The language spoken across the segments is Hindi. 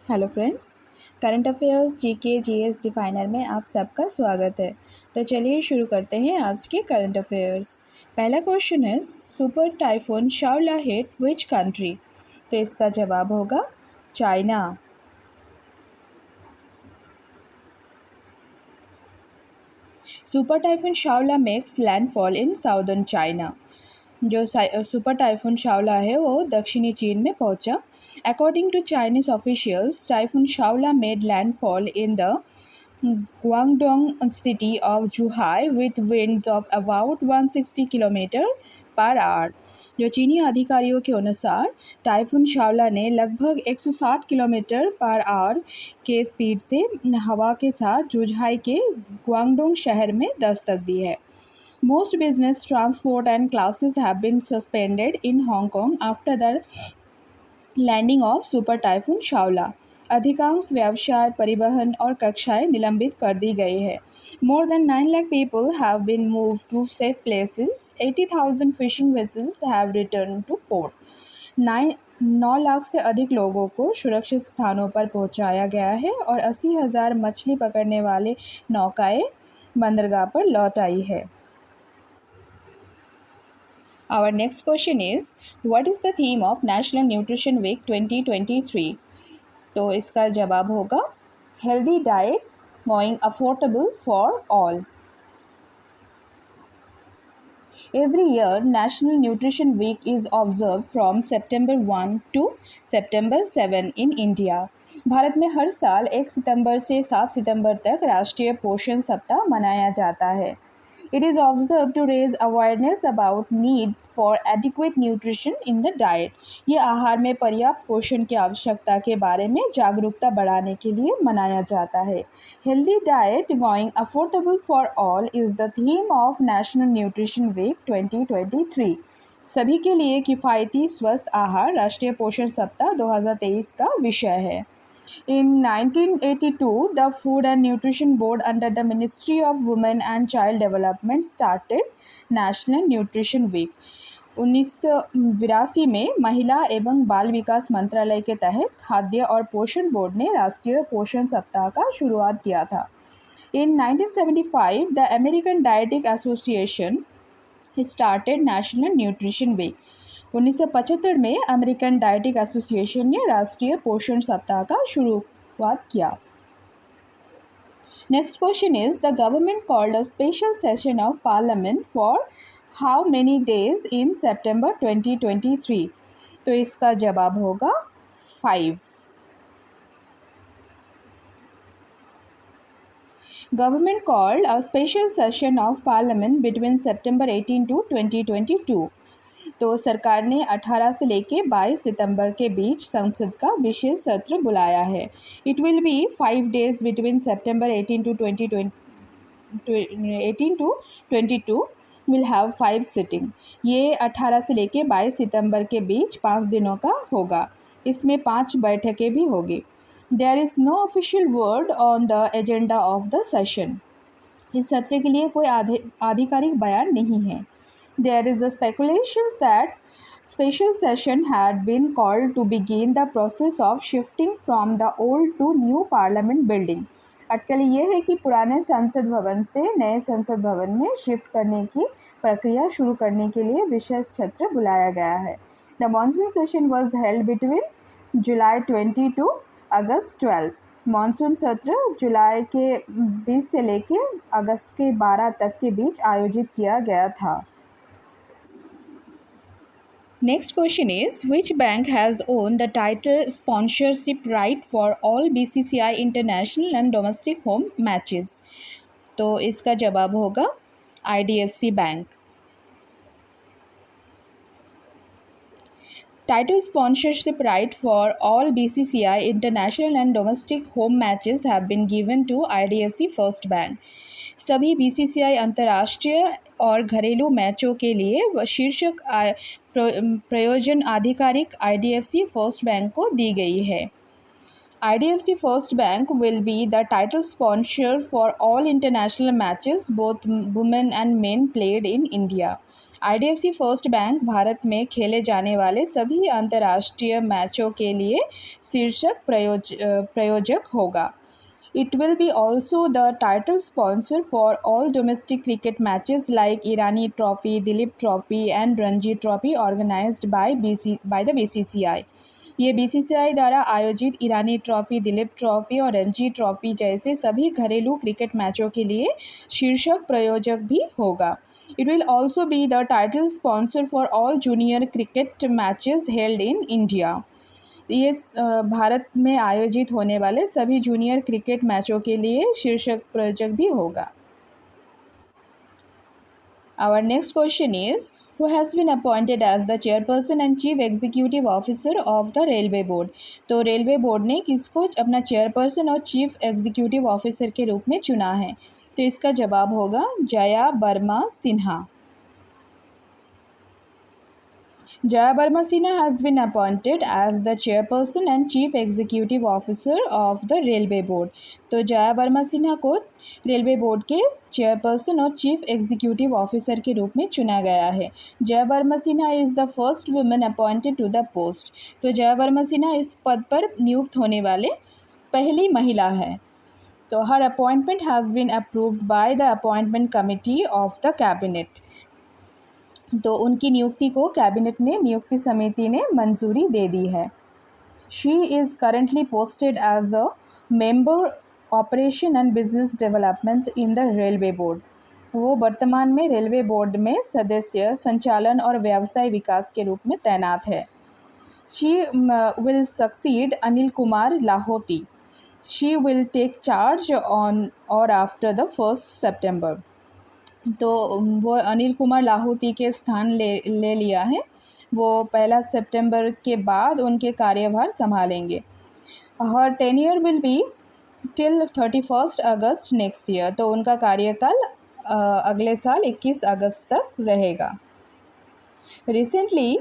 Hello friends. Current affairs GK GS definer में आप सबका स्वागत है। तो चलिए शुरू करते हैं आज के करंट अफेयर्स। पहला क्वेश्चन है, super typhoon Saola hit which country? तो इसका जवाब होगा China. Super typhoon Saola makes landfall in southern China. जो सुपर टाइफून शाओला है वो दक्षिणी चीन में पहुंचा। According to Chinese officials, typhoon Saola made landfall in the Guangdong city of Zhuhai with winds of about 160 kilometre per hour. जो चीनी अधिकारियों के अनुसार टाइफून शाओला ने लगभग 160 किलोमीटर पर आवर के स्पीड से हवा के साथ जुझाई के ग्वांगडोंग शहर में दस्तक दी है। Most business, transport and classes have been suspended in Hong Kong after the landing of super typhoon Saola. अधिकांश व्यवसाय, परिवहन और कक्षाएं निलंबित कर दी गई है। More than 9 lakh people have been moved to safe places. 80,000 fishing vessels have return to port. 9 lakh से अधिक लोगों को सुरक्षित स्थानों पर पहुंचाया गया है और 80,000 मछली पकड़ने वाले नौकाएं बंदरगाह पर लौट आई है। Our next question is, what is the theme of National Nutrition Week 2023? तो इसका जवाब होगा healthy diet going affordable for all. Every year, National Nutrition Week is observed from September 1 to September 7 in India. Bharat में हर साल 1 सितंबर से 7 सितंबर तक राष्ट्रीय पोषण सप्ताह मनाया जाता है। It is observed to raise awareness about need for adequate nutrition in the diet. ये आहार में पर्याप्त पोषण की आवश्यकता के बारे में जागरूकता बढ़ाने के लिए मनाया जाता है। Healthy diet going affordable for all is the theme of National Nutrition Week 2023. सभी के लिए किफ़ायती स्वस्थ आहार राष्ट्रीय पोषण सप्ताह 2023 का विषय है। In 1982, the Food and Nutrition Board under the Ministry of Women and Child Development started National Nutrition Week. 1982 में महिला एवं बाल विकास मंत्रालय के तहत खाद्य और पोषण बोर्ड ने राष्ट्रीय पोषण सप्ताह का शुरुआत किया था। In 1975, the American Dietetic Association started National Nutrition Week. 1975 में अमेरिकन डाइटिक एसोसिएशन ने राष्ट्रीय पोषण सप्ताह का शुरुआत किया। Next question is, the government called a special session of parliament for how many days in September 2023? तो इसका जवाब होगा 5। Government called a special session of parliament between September 18 to 2022. तो सरकार ने 18 से लेके 22 सितंबर के बीच संसद का विशेष सत्र बुलाया है। It will be 5 days between September 18 to 22 will have 5 sitting. ये 18 से लेके 22 सितंबर के बीच 5 दिनों का होगा। इसमें 5 बैठकें भी होगी। There is no official word on the agenda of the session. इस सत्र के लिए कोई आधिकारिक बयान नहीं है। There is a speculation that special session had been called to begin the process of shifting from the old to new parliament building. अटकल ये है कि पुराने संसद भवन से नए संसद भवन में शिफ्ट करने की प्रक्रिया शुरू करने के लिए विशेष सत्र बुलाया गया है। The monsoon session was held between July 20 to August 12. Monsoon सत्र जुलाई के 20 से लेके अगस्त के 12 तक के बीच आयोजित किया गया था। Next question is, which bank has owned the title sponsorship right for all BCCI international and domestic home matches? तो इसका जवाब होगा IDFC bank. Title sponsorship right for all BCCI international and domestic home matches have been given to IDFC First Bank. सभी BCCI अंतर्राष्ट्रीय और घरेलू मैचों के लिए शीर्षक प्रयोजन आधिकारिक IDFC फर्स्ट बैंक को दी गई है। IDFC First Bank will be the title sponsor for all international matches, both women and men played in India. IDFC First Bank Bharat में खेले जाने वाले सभी अंतर्राष्ट्रीय मैचों के लिए शीर्षक प्रायोजक होगा. It will be also the title sponsor for all domestic cricket matches like Irani Trophy, Dilip Trophy and Ranji Trophy organized by the BCCI. ये BCCI द्वारा आयोजित ईरानी ट्रॉफी, दिलीप ट्रॉफी और रणजी ट्रॉफी जैसे सभी घरेलू क्रिकेट मैचों के लिए शीर्षक प्रायोजक भी होगा. It will also be the title sponsor for all junior cricket matches held in India. ये भारत में आयोजित होने वाले सभी जूनियर क्रिकेट मैचों के लिए शीर्षक प्रायोजक भी होगा. Our next question is, who has been appointed as the chairperson and chief executive officer of the railway board? तो रेलवे बोर्ड ने किसको अपना चेयरपर्सन और चीफ एग्जीक्यूटिव ऑफिसर के रूप में चुना है? तो इसका जवाब होगा Jaya Burma Sinha. Jaya Barma Sinha has been appointed as the chairperson and chief executive officer of the railway board. तो जया वर्मा सिन्हा को रेलवे बोर्ड के चेयरपर्सन और चीफ एग्जीक्यूटिव ऑफिसर के रूप में चुना गया है. Jaya Varma Sinha is the first women appointed to the post. तो जया वर्मा सिन्हा इस पद पर नियुक्त होने वाले पहली महिला है. तो her appointment has been approved by the appointment committee of the cabinet. तो उनकी नियुक्ति को कैबिनेट ने नियुक्ति समिति ने मंजूरी दे दी है. She is currently posted as a member operation and business development in the railway board. वो वर्तमान में रेलवे बोर्ड में सदस्य, संचालन और व्यवसाय विकास के रूप में तैनात है. She will succeed Anil Kumar Lahoti. She will take charge on or after the 1 सितंबर. तो वो अनिल कुमार लाहौटी के स्थान ले लिया है. वो 1 सितंबर के बाद उनके कार्यभार संभालेंगे. Her tenure will be till 31 August next year. तो उनका कार्यकाल अगले साल 21 अगस्त तक रहेगा. Recently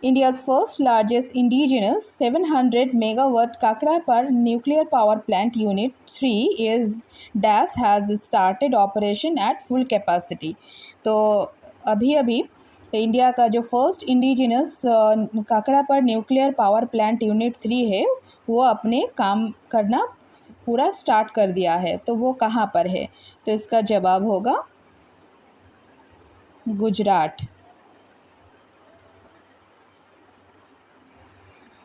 India's first largest indigenous 700 megawatt Kakrapar nuclear power plant unit 3 is DAS has started operation at full capacity. तो अभी इंडिया का जो first indigenous Kakrapar nuclear power plant unit 3 है वो अपने काम करना पूरा स्टार्ट कर दिया है. तो वो कहाँ पर है? तो इसका जवाब होगा Gujarat.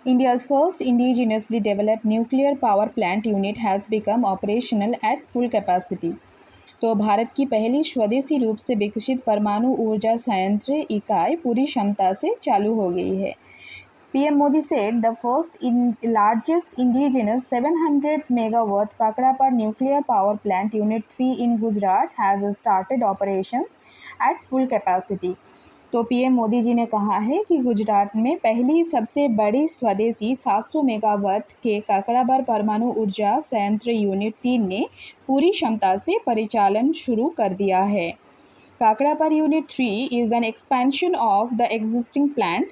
India's first indigenously developed nuclear power plant unit has become operational at full capacity. तो भारत की पहली स्वदेशी रूप से विकसित परमाणु ऊर्जा संयंत्र इकाई पूरी क्षमता से चालू हो गई है. PM Modi said the first largest indigenous 700 megawatt Kakrapar nuclear power plant unit 3 in Gujarat has started operations at full capacity. तो PM मोदी जी ने कहा है कि गुजरात में पहली सबसे बड़ी स्वदेशी 700 मेगावाट के काकड़ाबर परमाणु ऊर्जा संयंत्र यूनिट 3 ने पूरी क्षमता से परिचालन शुरू कर दिया है. Kakrapar unit 3 is an expansion of the existing plant.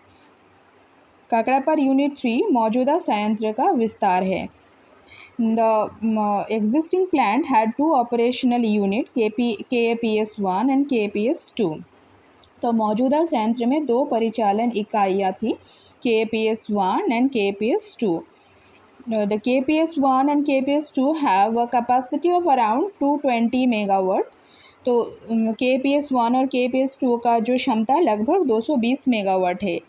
Kakrapar unit 3 मौजूदा संयंत्र का विस्तार है. The existing plant had 2 operational unit KAPS-1 and KAPS-2. तो मौजूदा संयंत्र में 2 परिचालन इकाइयाँ थी, KAPS-1 and KAPS-2. The KAPS-1 and KAPS-2 have a capacity of around 220 megawatt. तो KAPS-1 और KAPS-2 का जो क्षमता लगभग 220 मेगावाट है.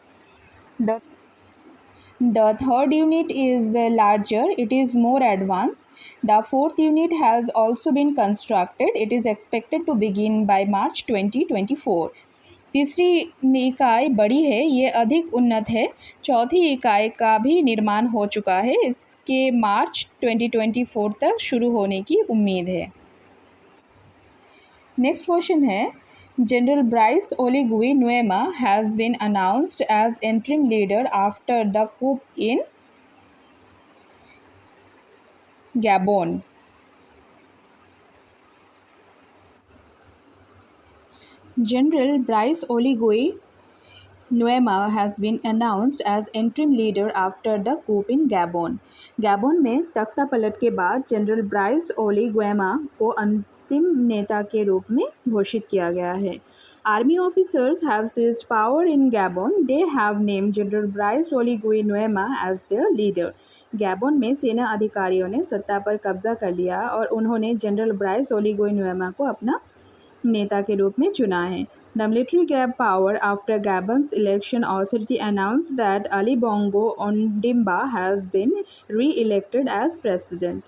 The third unit is larger. It is more advanced. The fourth unit has also been constructed. It is expected to begin by March 2024. तीसरी इकाई बड़ी है, ये अधिक उन्नत है. चौथी इकाई का भी निर्माण हो चुका है. इसके मार्च 2024 तक शुरू होने की उम्मीद है. नेक्स्ट क्वेश्चन है, जनरल ब्राइस ओलीगुई नुएमा has been announced as interim leader after the coup in Gabon. General Brice Oligui Nuema has been announced as interim leader after the coup in Gabon. Gabon में तख्ता पलट के बाद जनरल ब्राइस ओली गुएमा को अंतिम नेता के रूप में घोषित किया गया है. Army officers have seized power in Gabon. They have named General Brice Oligui Nguema as their leader. Gabon में सेना अधिकारियों ने सत्ता पर कब्जा कर लिया और उन्होंने जनरल ब्राइस ओलिगुई नुएमा को अपना नेता के रूप में चुना है. The military grabbed power after Gabon's election authority announced that Ali Bongo Ondimba has been re-elected as president.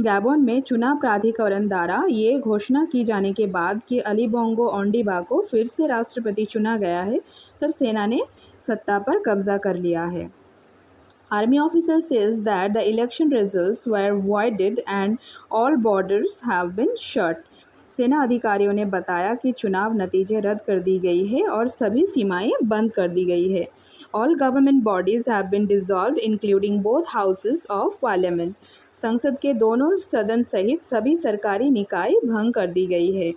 Gabon में चुनाव प्राधिकरण द्वारा ये घोषणा की जाने के बाद कि अली बोंगो ओंडीबा को फिर से राष्ट्रपति चुना गया है, तब सेना ने सत्ता पर कब्जा कर लिया है. Army officer says that the election results were voided and all borders have been shut. सेना अधिकारियों ने बताया कि चुनाव नतीजे रद्द कर दी गई है और सभी सीमाएं बंद कर दी गई है. All government bodies have been dissolved, including both houses of parliament. संसद के दोनों सदन सहित सभी सरकारी निकाय भंग कर दी गई है.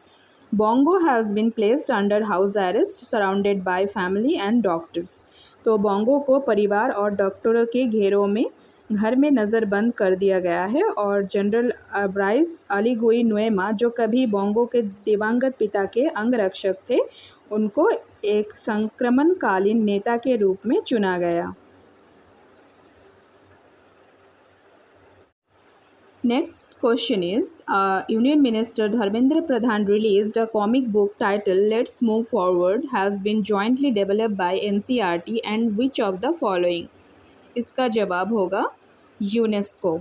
Bongo has been placed under house arrest, surrounded by family and doctors. तो बोंगो को परिवार और डॉक्टरों के घेरों में घर में नज़रबंद कर दिया गया है और जनरल ब्राइस ओलिगुई नुएमा, जो कभी बोंगो के दिवंगत पिता के अंगरक्षक थे, उनको एक संक्रमणकालीन नेता के रूप में चुना गया. Next question is, Union Minister Dharmendra Pradhan released a comic book titled Let's Move Forward has been jointly developed by NCERT and which of the following? इसका जवाब होगा UNESCO.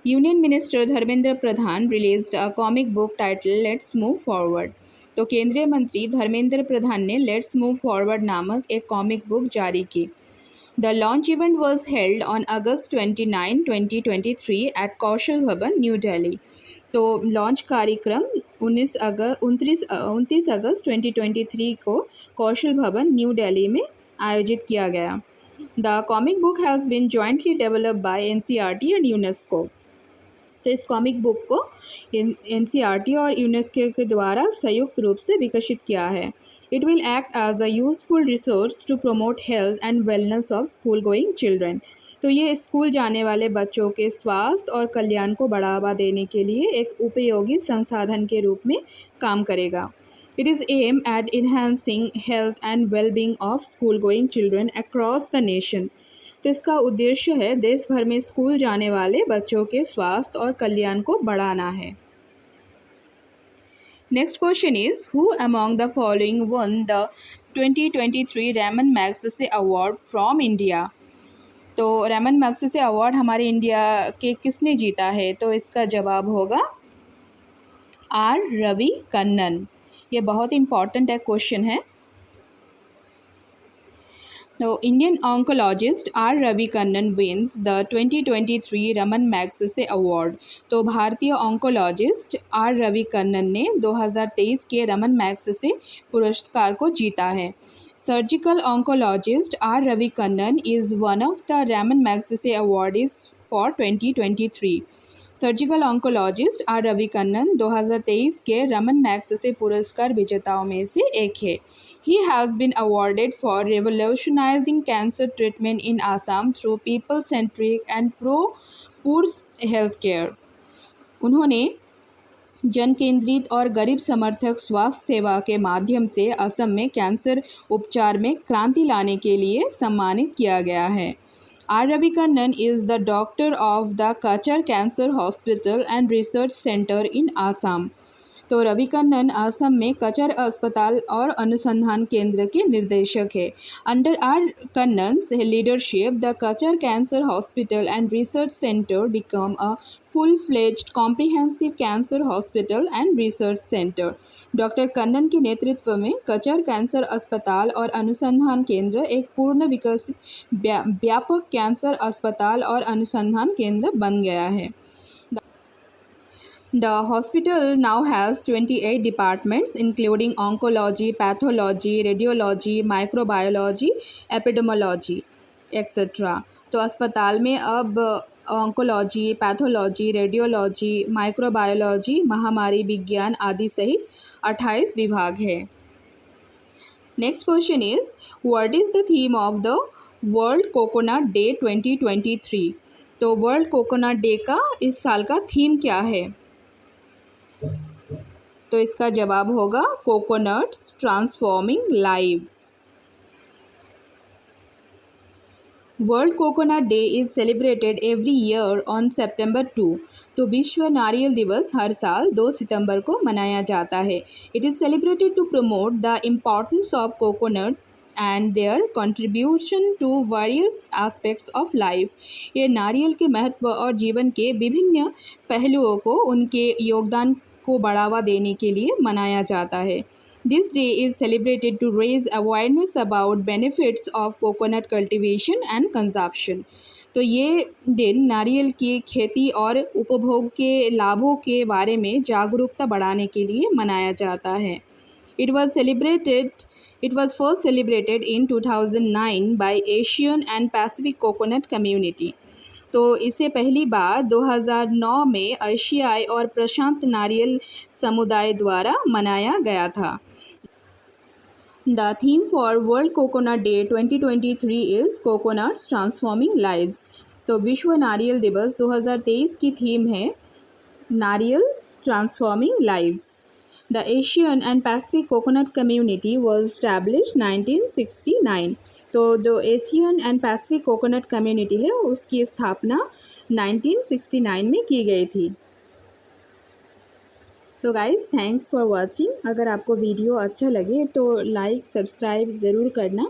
Union minister Dharmendra Pradhan released a comic book title let's move forward. तो केंद्रीय मंत्री धर्मेंद्र प्रधान ने लेट्स मूव फॉरवर्ड नामक एक कॉमिक बुक जारी की. The launch event was held on August 29, 2023 at Kaushal Bhavan, new Delhi. तो लॉन्च कार्यक्रम 29 अगस्त 2023 को कौशल भवन, न्यू दिल्ली में आयोजित किया गया. The comic book has been jointly developed by NCERT and UNESCO. तो इस कॉमिक बुक को एनसीईआरटी और यूनेस्को के द्वारा संयुक्त रूप से विकसित किया है. It will act as a useful resource to promote health and wellness of school going children. तो ये स्कूल जाने वाले बच्चों के स्वास्थ्य और कल्याण को बढ़ावा देने के लिए एक उपयोगी संसाधन के रूप में काम करेगा. It is aim at enhancing health and wellbeing of school going children across the nation. तो इसका उद्देश्य है देश भर में स्कूल जाने वाले बच्चों के स्वास्थ्य और कल्याण को बढ़ाना है. Next question is, who among the following won the 2023 Ramon Magsaysay award from India. तो रेमन मैग्सेसे अवार्ड हमारे इंडिया के किसने जीता है? तो इसका जवाब होगा आर रवि कन्नन. ये बहुत इंपॉर्टेंट है क्वेश्चन है. तो Indian oncologist R Ravi Kannan wins the 2023 Ramon Magsaysay award. तो भारतीय ऑन्कोलॉजिस्ट आर रवि कन्नन ने 2023 के रमन मैग्सेसे पुरस्कार को जीता है. Surgical oncologist R. Ravi Kannan is one of the Raman Magsaysay awardees for 2023. Surgical oncologist R Ravi Kannan 2023 के रमन मैग्सेसे पुरस्कार विजेताओं में से एक है. He has been awarded for revolutionising cancer treatment in Assam through people centric and pro poor health care. उन्होंने जन केंद्रित और गरीब समर्थक स्वास्थ्य सेवा के माध्यम से असम में कैंसर उपचार में क्रांति लाने के लिए सम्मानित किया गया है. R Ravi Kannan is the doctor of the Cachar cancer hospital and research centre in Assam. तो रवि कन्नन असम में कचर अस्पताल और अनुसंधान केंद्र के निर्देशक है. Under are कन्नन्स leadership the Cachar cancer hospital and research centre become a full-fledged comprehensive cancer hospital and research centre. Doctor Kannan के नेतृत्व में कचर कैंसर अस्पताल और अनुसंधान केंद्र एक पूर्ण विकसित व्यापक कैंसर अस्पताल और अनुसंधान केंद्र बन गया है. The hospital now has 28 departments including oncology, pathology, radiology, microbiology, epidemiology, etc. तो अस्पताल में अब ऑन्कोलॉजी, पैथोलॉजी, रेडियोलॉजी, माइक्रोबायोलॉजी, महामारी विज्ञान आदि सहित 28 विभाग है। Next question is what is the theme of the world coconut day 2023? तो वर्ल्ड कोकोनट डे का इस साल का थीम क्या है? तो इसका जवाब होगा coconuts transforming lives. World coconut day is celebrated every year on September 2। तो विश्व नारियल दिवस हर साल 2 सितंबर को मनाया जाता है। It is celebrated to promote the importance of coconut and their contribution to various aspects of life. ये नारियल के महत्व और जीवन के विभिन्न पहलुओं को उनके योगदान को बढ़ावा देने के लिए मनाया जाता है। This day is celebrated to raise awareness about benefits of coconut cultivation and consumption। तो ये दिन नारियल की खेती और उपभोग के लाभों के बारे में जागरूकता बढ़ाने के लिए मनाया जाता है। It was first celebrated in 2009 by Asian and Pacific Coconut Community। तो इसे पहली बार 2009 में एशियाई और प्रशांत नारियल समुदाय द्वारा मनाया गया था। The theme for World Coconut Day 2023 is Coconuts Transforming Lives। तो विश्व नारियल दिवस 2023 की थीम है नारियल transforming lives. The Asian and Pacific Coconut Community was established 1969। तो जो Asian and Pacific coconut community है उसकी स्थापना 1969 में की गई थी। तो गाइज़ थैंक्स फॉर वॉचिंग। अगर आपको वीडियो अच्छा लगे तो लाइक सब्सक्राइब ज़रूर करना।